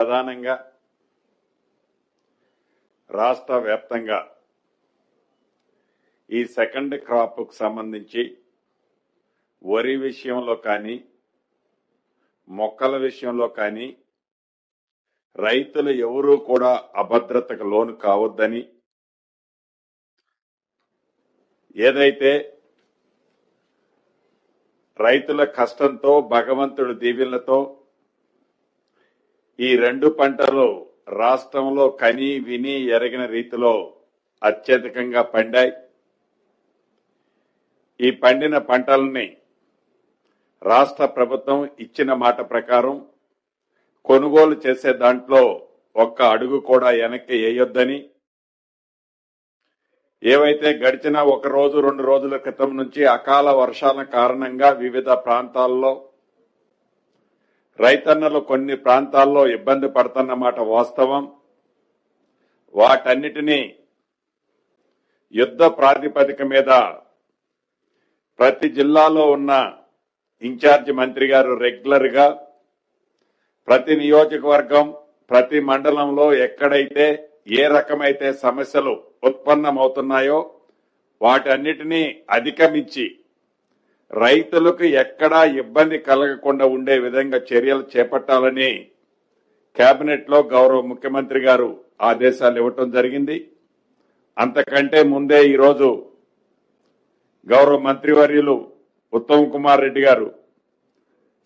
ప్రధానంగా రాష్ట్ర వ్యాప్తంగా ఈ సెకండ్ క్రాప్ కు సంబంధించి వరి విషయంలో కానీ మొక్కల విషయంలో కానీ రైతులు ఎవరూ కూడా అభద్రతకు లోను కావద్దని, ఏదైతే రైతుల కష్టంతో భగవంతుడి దీవెనలతో ఈ రెండు పంటలు రాష్ట్రంలో కని విని ఎరగిన రీతిలో అత్యధికంగా పండాయి. ఈ పండిన పంటల్ని రాష్ట్ర ప్రభుత్వం ఇచ్చిన మాట ప్రకారం కొనుగోలు చేసే దాంట్లో ఒక్క అడుగు కూడా వెనక్కి వేయొద్దని, ఏవైతే గడిచిన ఒక రోజు 2 రోజుల క్రితం నుంచి అకాల వర్షాల కారణంగా వివిధ ప్రాంతాల్లో రైతన్నలు కొన్ని ప్రాంతాల్లో ఇబ్బంది పడుతున్నమాట వాస్తవం. వాటన్నిటినీ యుద్ధ ప్రాతిపదిక మీద ప్రతి జిల్లాలో ఉన్న ఇన్ఛార్జి మంత్రి గారు రెగ్యులర్ గా ప్రతి నియోజకవర్గం ప్రతి మండలంలో ఎక్కడైతే ఏ రకమైతే సమస్యలు ఉత్పన్నమవుతున్నాయో వాటన్నిటినీ అధిగమించి రైతులకు ఎక్కడా ఇబ్బంది కలగకుండా ఉండే విధంగా చర్యలు చేపట్టాలని కేబినెట్ లో గౌరవ ముఖ్యమంత్రి గారు ఆదేశాలు ఇవ్వటం జరిగింది. అంతకంటే ముందే ఈరోజు గౌరవ మంత్రివర్యులు ఉత్తమ్ కుమార్ రెడ్డి గారు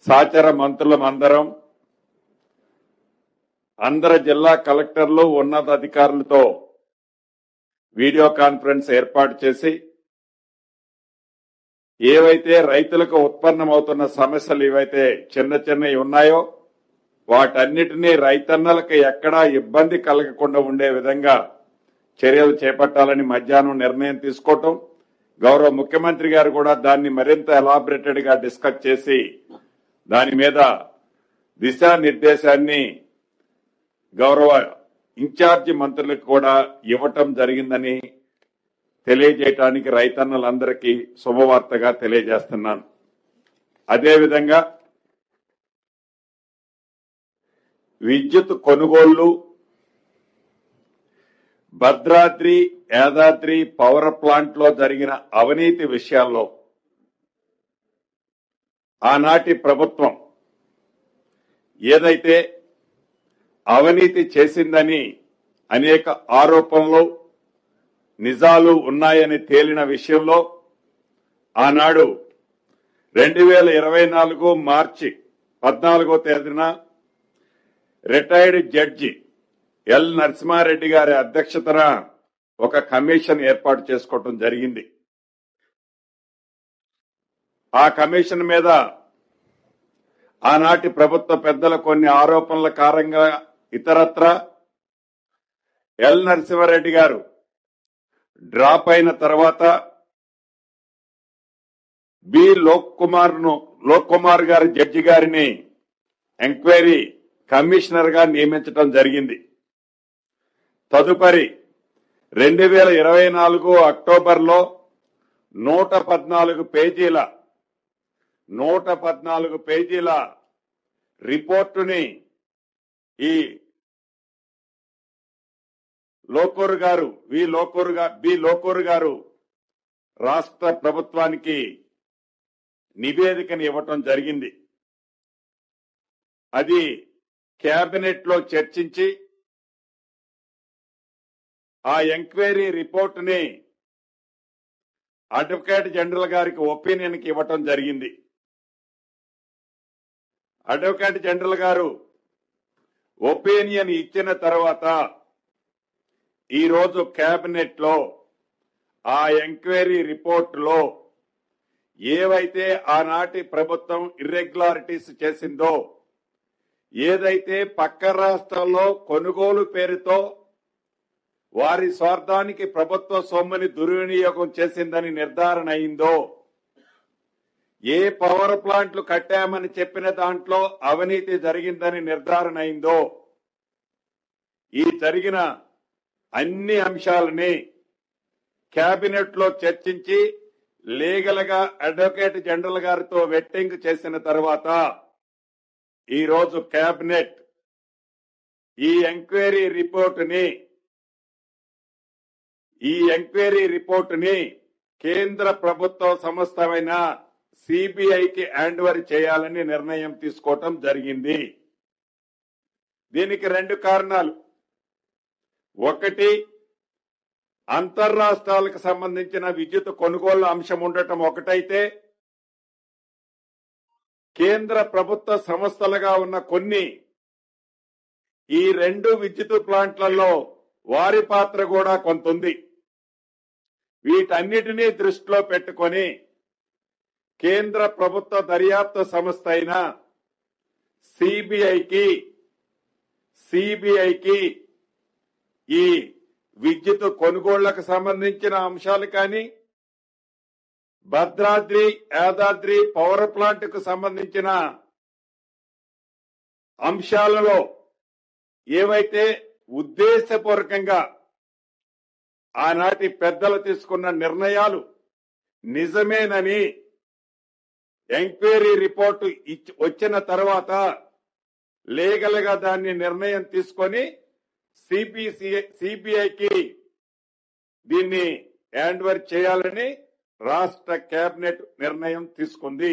సహచర మంత్రులమందరం అందరు జిల్లా కలెక్టర్లు ఉన్నతాధికారులతో వీడియో కాన్ఫరెన్స్ ఏర్పాటు చేసి ఏవైతే రైతులకు ఉత్పన్నమవుతున్న సమస్యలు ఏవైతే చిన్నవి ఉన్నాయో వాటన్నిటినీ రైతన్నలకు ఎక్కడా ఇబ్బంది కలగకుండా ఉండే విధంగా చర్యలు చేపట్టాలని మధ్యాహ్నం నిర్ణయం తీసుకోవటం, గౌరవ ముఖ్యమంత్రి గారు కూడా దాన్ని మరింత ఎలాబరేటెడ్ గా డిస్కస్ చేసి దాని మీద దిశానిర్దేశాన్ని గౌరవ ఇన్ఛార్జి మంత్రులకు కూడా ఇవ్వటం జరిగిందని తెలియజేయటానికి రైతన్నలందరికీ శుభవార్తగా తెలియజేస్తున్నాను. అదేవిధంగా విద్యుత్ కొనుగోళ్లు, భద్రాద్రి యాదాద్రి పవర్ ప్లాంట్ లో జరిగిన అవినీతి విషయాల్లో ఆనాటి ప్రభుత్వం ఏదైతే అవినీతి చేసిందని అనేక ఆరోపణలు నిజాలు ఉన్నాయని తేలిన విషయంలో ఆనాడు 2024 మార్చి 14వ తేదీన రిటైర్డ్ జడ్జి ఎల్ నరసింహారెడ్డి గారి అధ్యక్షతన ఒక కమిషన్ ఏర్పాటు చేసుకోవటం జరిగింది. ఆ కమిషన్ మీద ఆనాటి ప్రభుత్వ పెద్దల కొన్ని ఆరోపణల కారణంగా ఇతరత్ర ఎల్ నరసింహారెడ్డి గారు డ్రాప్ అయిన తర్వాత బి లోక్ కుమార్ గారి జడ్జి గారిని ఎంక్వైరీ కమిషనర్ గా నియమించడం జరిగింది. తదుపరి 2024 అక్టోబర్లో 114 పేజీల రిపోర్టుని ఈ బి లోకూర్ గారు రాష్ట్ర ప్రభుత్వానికి నివేదికను ఇవ్వటం జరిగింది. అది కేబినెట్ లో చర్చించి ఆ ఎంక్వైరీ రిపోర్టుని అడ్వకేట్ జనరల్ గారికి ఒపీనియన్ కి ఇవ్వటం జరిగింది. అడ్వకేట్ జనరల్ గారు ఒపీనియన్ ఇచ్చిన తర్వాత ఈ రోజు కేబినెట్ లో ఆ ఎంక్వైరీ రిపోర్ట్ లో ఏవైతే ఆనాటి ప్రభుత్వం ఇర్రెగ్యులారిటీస్ చేసిందో, ఏదైతే పక్క రాష్ట్రాల్లో కొనుగోలు పేరుతో వారి స్వార్థానికి ప్రభుత్వ సొమ్ముని దుర్వినియోగం చేసిందని నిర్ధారణ అయిందో, ఏ పవర్ ప్లాంట్లు కట్టామని చెప్పిన దాంట్లో అవినీతి జరిగిందని నిర్ధారణ అయిందో, ఈ జరిగిన అన్ని అంశాలని కేబినెట్ లో చర్చించి లీగల్ గా అడ్వకేట్ జనరల్ గారితో వెట్టింగ్ చేసిన తర్వాత ఈ రోజు కేబినెట్ ఈ ఎంక్వైరీ రిపోర్టుని కేంద్ర ప్రభుత్వ సంస్థమైన సిబిఐకి హ్యాండ్ ఓవర్ చేయాలని నిర్ణయం తీసుకోవటం జరిగింది. దీనికి 2 కారణాలు. ఒకటి, అంతర్రాష్ట్రాలకు సంబంధించిన విద్యుత్ కొనుగోలు అంశం ఉండటం ఒకటైతే, కేంద్ర ప్రభుత్వ సంస్థలుగా ఉన్న కొన్ని ఈ 2 విద్యుత్ ప్లాంట్లలో వారి పాత్ర కూడా కొంత ఉంది. వీటన్నిటినీ దృష్టిలో పెట్టుకొని కేంద్ర ప్రభుత్వ దర్యాప్తు సంస్థ అయిన సిబిఐకి ఈ విద్యుత్ కొనుగోళ్లకు సంబంధించిన అంశాలు కానీ, భద్రాద్రి యాదాద్రి పవర్ ప్లాంట్ కు సంబంధించిన అంశాలలో ఏవైతే ఉద్దేశపూర్వకంగా ఆనాటి పెద్దలు తీసుకున్న నిర్ణయాలు నిజమేనని ఎంక్వైరీ రిపోర్టు వచ్చిన తర్వాత లీగల్ గా దాన్ని నిర్ణయం తీసుకొని సిబిఐకి దీన్ని హ్యాండ్ ఓవర్ చేయాలని రాష్ట్ర కేబినెట్ నిర్ణయం తీసుకుంది.